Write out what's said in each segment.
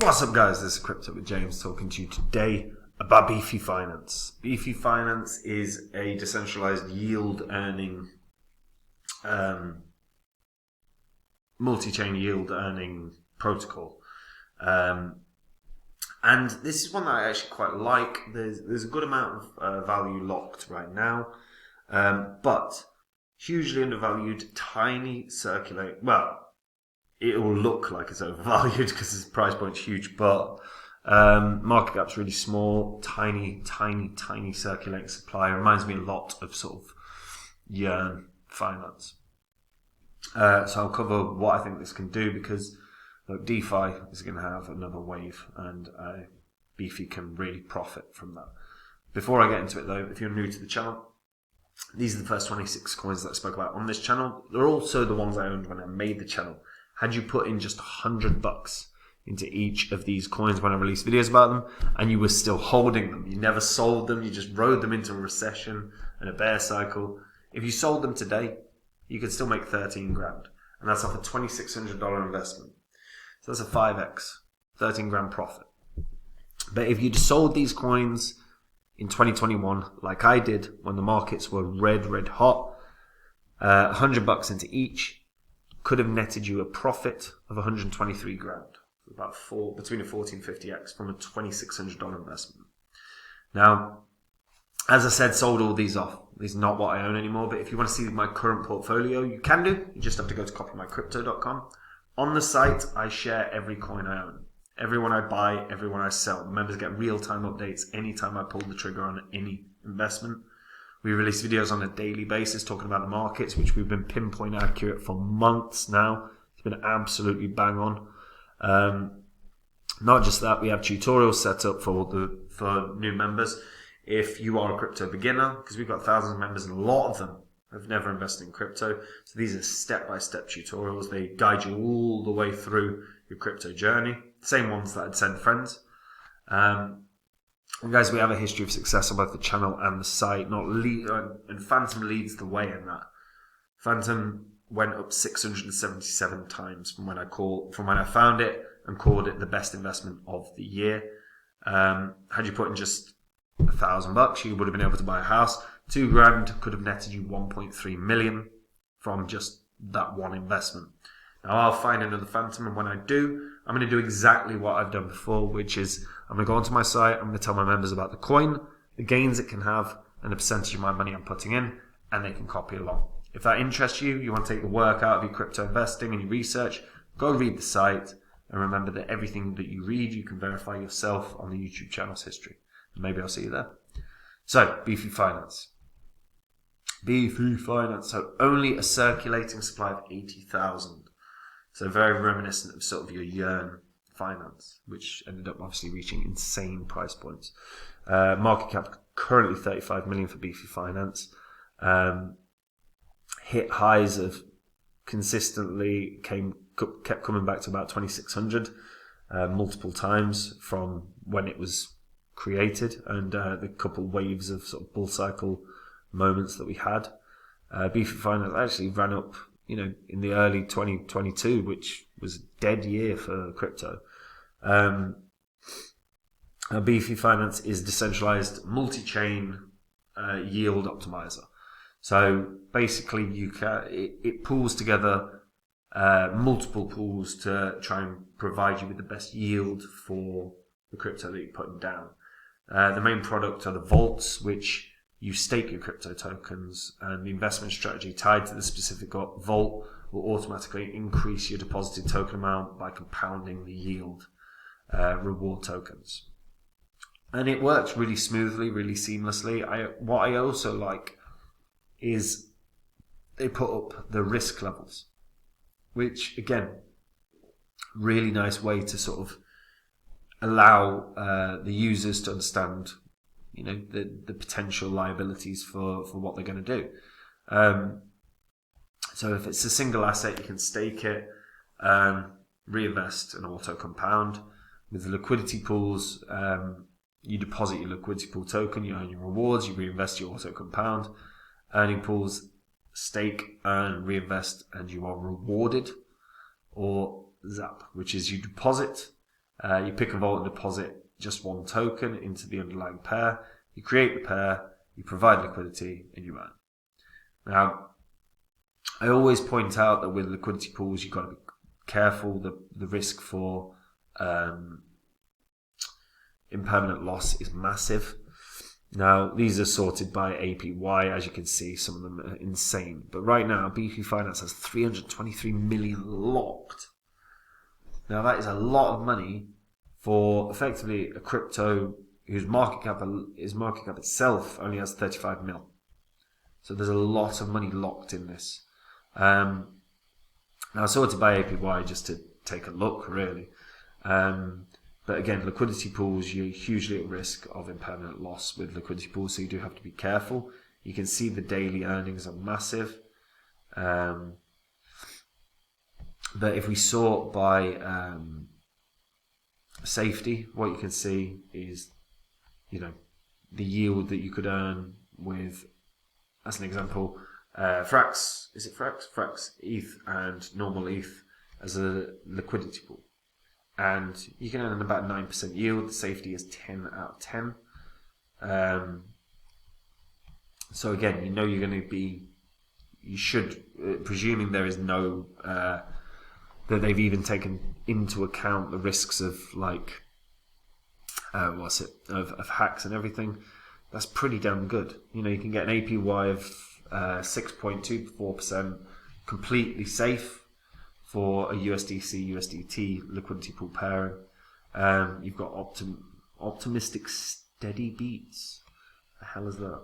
What's up, guys? This is Crypto with James talking to you today about BIFI Finance. BIFI Finance is a decentralized yield earning, multi-chain yield earning protocol. And this is one that I actually quite like. There's a good amount of value locked right now, but hugely undervalued, tiny circulate. Well, it will look like it's overvalued because its price point's huge, but market cap's really small, tiny circulating supply. It reminds me a lot of sort of Yearn Finance. So I'll cover what I think this can do because look, DeFi is going to have another wave and BIFI can really profit from that. Before I get into it though, if you're new to the channel, these are the first 26 coins that I spoke about on this channel. They're also the ones I owned when I made the channel. Had you put in just $100 into each of these coins when I released videos about them, and you were still holding them, you never sold them, you just rode them into a recession and a bear cycle. If you sold them today, you could still make 13 grand, and that's off a $2,600 investment. So that's a 5x, 13 grand profit. But if you'd sold these coins in 2021, like I did when the markets were red hot, $100 into each, could have netted you a profit of 123 grand, about between a 40 and 50x from a $2,600 investment. Now, as I said, sold all these off. These are not what I own anymore, but if you want to see my current portfolio, you can do. You just have to go to copymycrypto.com. On the site, I share every coin I own. Everyone I buy, everyone I sell. Members get real-time updates anytime I pull the trigger on any investment. We release videos on a daily basis talking about the markets, which we've been pinpoint accurate for months now. It's been absolutely bang on. Not just that, we have tutorials set up for new members. If you are a crypto beginner, because we've got thousands of members and a lot of them have never invested in crypto. So these are step-by-step tutorials. They guide you all the way through your crypto journey. Same ones that I'd send friends. And guys, we have a history of success on both the channel and the site. And Phantom leads the way in that. Phantom went up 677 times from when I found it and called it the best investment of the year. Had you put in just $1,000, you would have been able to buy a house. 2 grand could have netted you 1.3 million from just that one investment. Now I'll find another Phantom, and when I do, I'm going to do exactly what I've done before, which is I'm going to go onto my site, I'm going to tell my members about the coin, the gains it can have, and the percentage of my money I'm putting in, and they can copy along. If that interests you, you want to take the work out of your crypto investing and your research, go read the site, and remember that everything that you read, you can verify yourself on the YouTube channel's history. And maybe I'll see you there. So, BIFI Finance. BIFI Finance, so only a circulating supply of 80,000. So very reminiscent of sort of your Yearn Finance, which ended up obviously reaching insane price points. Market cap currently 35 million for BIFI Finance. Hit highs of consistently kept coming back to about 2,600 multiple times from when it was created, and the couple waves of sort of bull cycle moments that we had. BIFI Finance actually ran up, in the early 2022, which was a dead year for crypto. BIFI Finance is decentralized multi-chain yield optimizer. So basically, it pulls together multiple pools to try and provide you with the best yield for the crypto that you're putting down. The main product are the vaults, which you stake your crypto tokens, and the investment strategy tied to the specific vault will automatically increase your deposited token amount by compounding the yield reward tokens. And it works really smoothly, really seamlessly. What I also like is they put up the risk levels, which again, really nice way to sort of allow the users to understand the potential liabilities for what they're going to do. So if it's a single asset, you can stake it, reinvest and auto compound. With the liquidity pools, you deposit your liquidity pool token, you earn your rewards, you reinvest, you auto compound. Earning pools, stake, earn, reinvest, and you are rewarded. Or ZAP, which is you deposit You pick a vault and deposit just one token into the underlying pair. You create the pair, you provide liquidity, and you earn. Now, I always point out that with liquidity pools, you've got to be careful. The risk for impermanent loss is massive. Now, these are sorted by APY. As you can see, some of them are insane. But right now, BIFI Finance has 323 million locked. Now, that is a lot of money for effectively a crypto whose market cap itself only has 35 mil. So there's a lot of money locked in this. Now, sorted by APY just to take a look, really. But again, liquidity pools, you're hugely at risk of impermanent loss with liquidity pools, so you do have to be careful. You can see the daily earnings are massive. But if we sort by safety, what you can see is, the yield that you could earn with, as an example, Frax, is it Frax? Frax ETH and normal ETH as a liquidity pool. And you can earn about 9% yield. The safety is 10 out of 10. So again, you're going to be, you should, presuming there is no, that they've even taken into account the risks of of hacks and everything. That's pretty damn good. You can get an APY of 6.24%, completely safe for a USDC USDT liquidity pool pairing. You've got optimistic steady beats. The hell is that?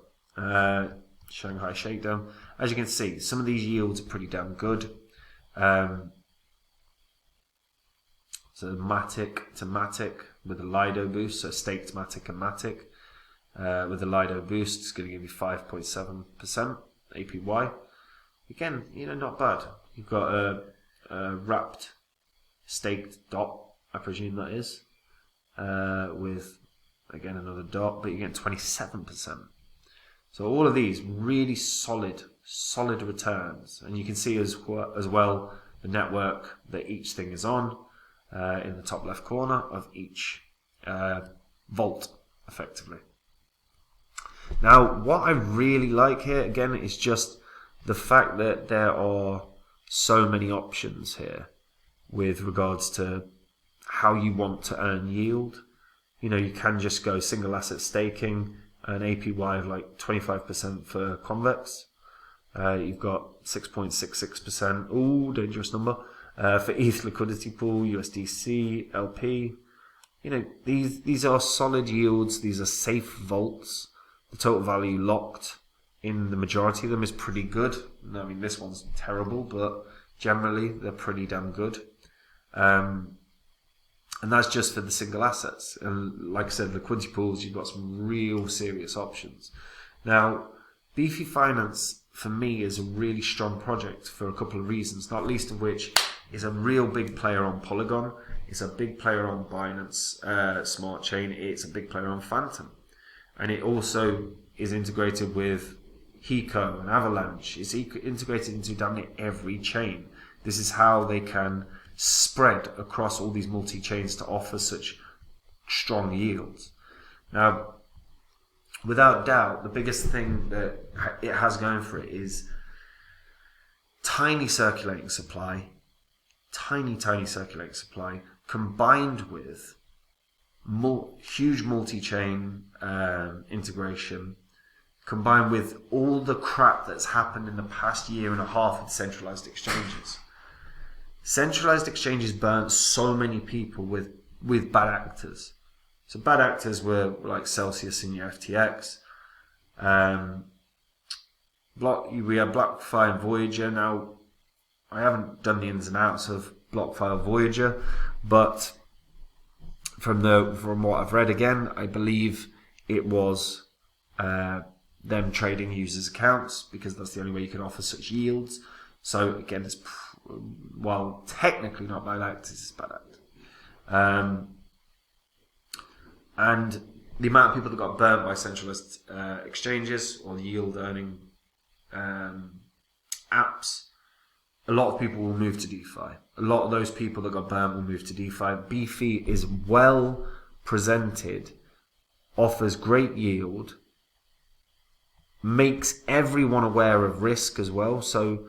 Shanghai Shakedown. As you can see, some of these yields are pretty damn good. So Matic to Matic with a Lido boost, so staked Matic and Matic with a Lido boost, it's going to give you 5.7% APY. Again, not bad. You've got a wrapped staked dot, I presume that is, with again another dot, but you get 27%. So all of these really solid returns, and you can see as well the network that each thing is on in the top left corner of each vault, effectively. Now, what I really like here again is just the fact that there are so many options here with regards to how you want to earn yield. You can just go single asset staking, an APY of like 25% for Convex. You've got 6.66%, ooh, dangerous number, for ETH liquidity pool, USDC, LP. These are solid yields. These are safe vaults. The total value locked in the majority of them is pretty good. I mean, this one's terrible, but generally they're pretty damn good. And that's just for the single assets. And like I said, liquidity pools, you've got some real serious options. Now, BIFI Finance, for me, is a really strong project for a couple of reasons, not least of which is a real big player on Polygon. It's a big player on Binance Smart Chain. It's a big player on Phantom. And it also is integrated with Hiko and Avalanche. It's integrated into damn near every chain. This is how they can spread across all these multi-chains to offer such strong yields. Now, without doubt, the biggest thing that it has going for it is tiny circulating supply, tiny circulating supply, combined with huge multi-chain integration, combined with all the crap that's happened in the past year and a half with centralized exchanges. Centralized exchanges burnt so many people with bad actors. So bad actors were like Celsius and your FTX. We have BlockFi and Voyager. Now, I haven't done the ins and outs of BlockFi or Voyager, but from what I've read, again, I believe it was them trading users' accounts because that's the only way you can offer such yields. So again, it's while technically not bad actors, it's bad actors. And the amount of people that got burnt by centralized exchanges or yield earning apps, a lot of people will move to DeFi. a lot of those people that got burnt will move to DeFi. Beefy is well presented, offers great yield, makes everyone aware of risk as well. So,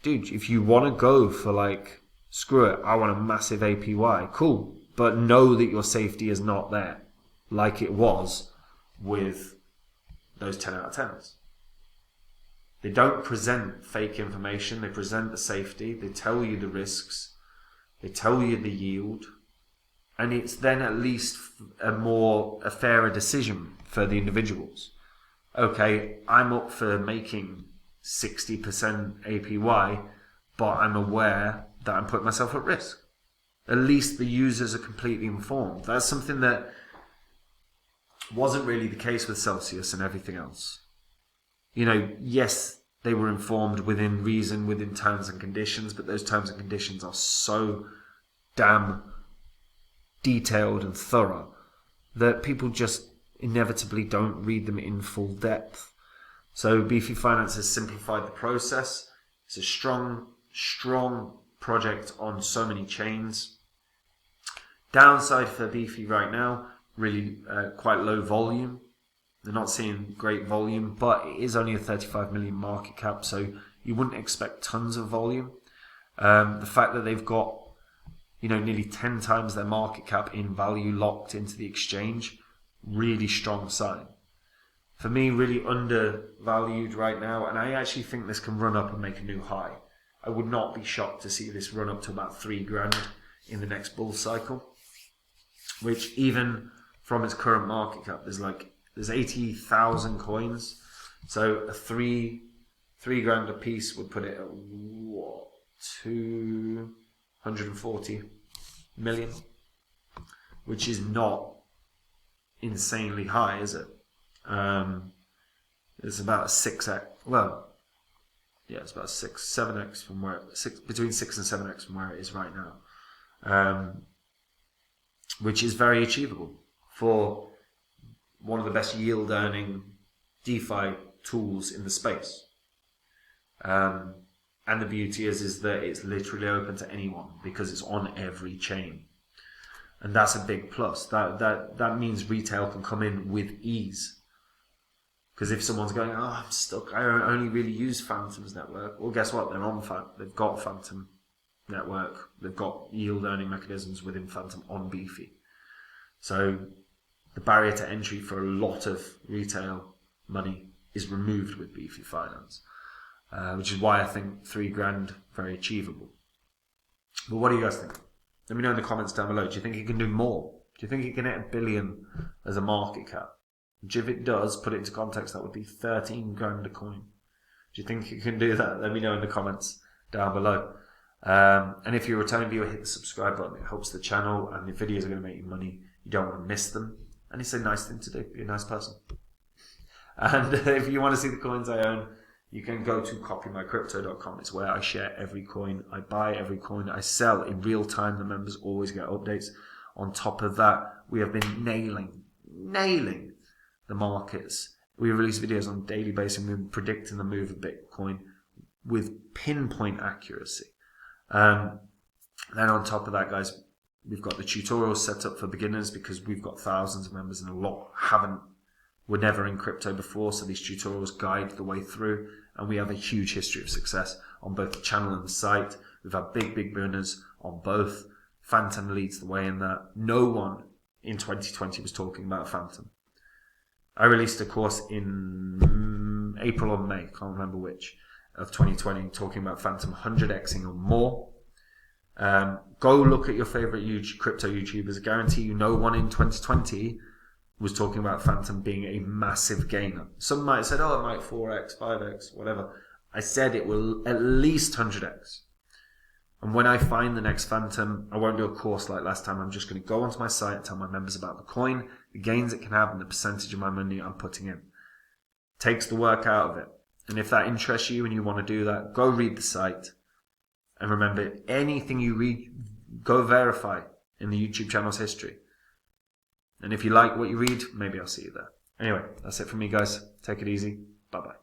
dude, if you want to go for like, screw it, I want a massive APY, cool. But know that your safety is not there like it was with those 10 out of 10s. They don't present fake information. They present the safety. They tell you the risks. They tell you the yield. And it's then at least a fairer decision for the individuals. Okay, I'm up for making 60% APY, but I'm aware that I'm putting myself at risk. At least the users are completely informed. That's something that wasn't really the case with Celsius and everything else. You know, yes, they were informed within reason, within terms and conditions, but those terms and conditions are so damn detailed and thorough that people just inevitably don't read them in full depth. So Beefy Finance has simplified the process. It's a strong project on so many chains. Downside for Beefy right now, really quite low volume. They're not seeing great volume, but it is only a 35 million market cap, so you wouldn't expect tons of volume. The fact that they've got, you know, nearly 10 times their market cap in value locked into the exchange, really strong sign. For me, really undervalued right now, and I actually think this can run up and make a new high. I would not be shocked to see this run up to about $3,000 in the next bull cycle, which even from its current market cap, there's 80,000 coins, so a $3,000 a piece would put it at what, 240 million, which is not insanely high, is it? It's about a 6x. Well, yeah, it's about 7x from between 6 and 7x from where it is right now, which is very achievable for one of the best yield earning DeFi tools in the space. And the beauty is that it's literally open to anyone because it's on every chain. And that's a big plus. That means retail can come in with ease. Because if someone's going, oh, I'm stuck, I only really use Phantom's network. Well, guess what? They've got Phantom network. They've got yield earning mechanisms within Phantom on Beefy. So the barrier to entry for a lot of retail money is removed with Beefy Finance, which is why I think $3,000 very achievable. But what do you guys think? Let me know in the comments down below. Do you think it can do more? Do you think it can hit $1 billion as a market cap? Which if it does, put it into context, that would be $13,000 a coin. Do you think it can do that? Let me know in the comments down below. And if you're a returning viewer, hit the subscribe button. It helps the channel, and the videos are going to make you money. You don't want to miss them. And it's a nice thing to do. Be a nice person. And if you want to see the coins I own, you can go to copymycrypto.com. It's where I share every coin I buy, every coin I sell in real time. The members always get updates. On top of that, we have been nailing the markets. We release videos on a daily basis and we've been predicting the move of Bitcoin with pinpoint accuracy. Then on top of that, guys, we've got the tutorials set up for beginners because we've got thousands of members and a lot were never in crypto before, so these tutorials guide the way through, and we have a huge history of success on both the channel and the site. We've had big winners on both. Phantom leads the way in that. No one in 2020 was talking about Phantom. I released a course in April or May, can't remember which, of 2020, talking about Phantom 100xing or more. Go look at your favorite crypto YouTubers. I guarantee you no one in 2020 was talking about Phantom being a massive gainer. Some might have said, oh, it might 4x, 5x, whatever. I said it will at least 100x. And when I find the next Phantom, I won't do a course like last time. I'm just going to go onto my site and tell my members about the coin, the gains it can have, and the percentage of my money I'm putting in. Takes the work out of it. And if that interests you and you want to do that, go read the site. And remember, anything you read, go verify in the YouTube channel's history. And if you like what you read, maybe I'll see you there. Anyway, that's it from me, guys. Take it easy. Bye-bye.